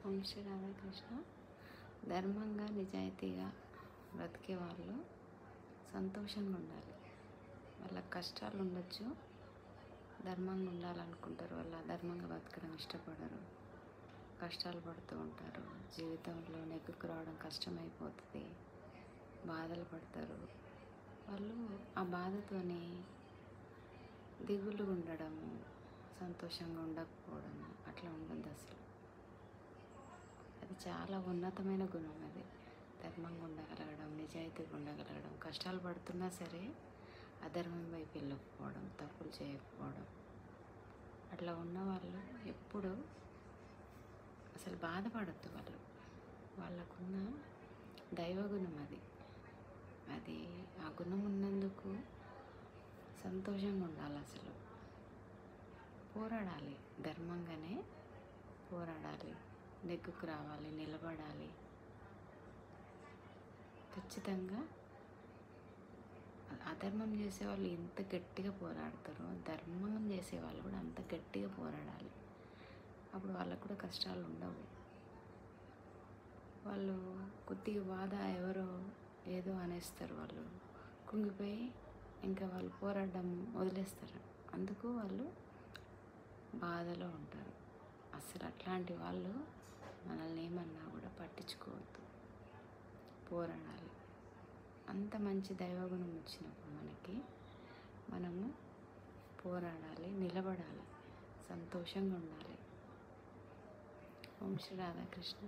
ఓం శ్రీ రాధాకృష్ణ. ధర్మంగా నిజాయితీగా బ్రతికే వాళ్ళు సంతోషంగా ఉండాలి. వాళ్ళకి కష్టాలు ఉండొచ్చు, ధర్మంగా ఉండాలనుకుంటారు. వాళ్ళు ధర్మంగా బతకడం ఇష్టపడరు, కష్టాలు పడుతూ ఉంటారు. జీవితంలో నెగ్గుకు రావడం కష్టమైపోతుంది, బాధలు పడతారు. వాళ్ళు ఆ బాధతోని దిగులుగా ఉండడము, సంతోషంగా ఉండకపోవడము అట్లా ఉండదు అసలు. అది చాలా ఉన్నతమైన గుణం. అది ధర్మంగా ఉండగలగడం, నిజాయితీగా ఉండగలగడం, కష్టాలు పడుతున్నా సరే అధర్మం వైపు వెళ్ళకపోవడం, తప్పులు చేయకపోవడం. అట్లా ఉన్నవాళ్ళు ఎప్పుడు అసలు బాధపడద్దు. వాళ్ళకున్న దైవగుణం అది. ఆ గుణం ఉన్నందుకు సంతోషంగా ఉండాలి. అసలు పోరాడాలి, ధర్మంగానే పోరాడాలి, నెగ్గుకు రావాలి, నిలబడాలి. ఖచ్చితంగా అధర్మం చేసేవాళ్ళు ఎంత గట్టిగా పోరాడతారో ధర్మం చేసేవాళ్ళు కూడా అంత గట్టిగా పోరాడాలి. అప్పుడు వాళ్ళకు కూడా కష్టాలు ఉండవు. వాళ్ళు కొద్దిగా బాధ ఎవరో ఏదో అనేస్తారు, వాళ్ళు కుంగిపోయి ఇంకా వాళ్ళు పోరాడడం వదిలేస్తారు. అందుకు వాళ్ళు బాధలో ఉంటారు. అసలు అట్లాంటి వాళ్ళు మనల్ని ఏమన్నా కూడా పట్టించుకోవద్దు, పోరాడాలి. అంత మంచి దైవగుణం వచ్చినప్పుడు మనము పోరాడాలి, నిలబడాలి, సంతోషంగా ఉండాలి. ఓం శ్రీ రాధాకృష్ణ.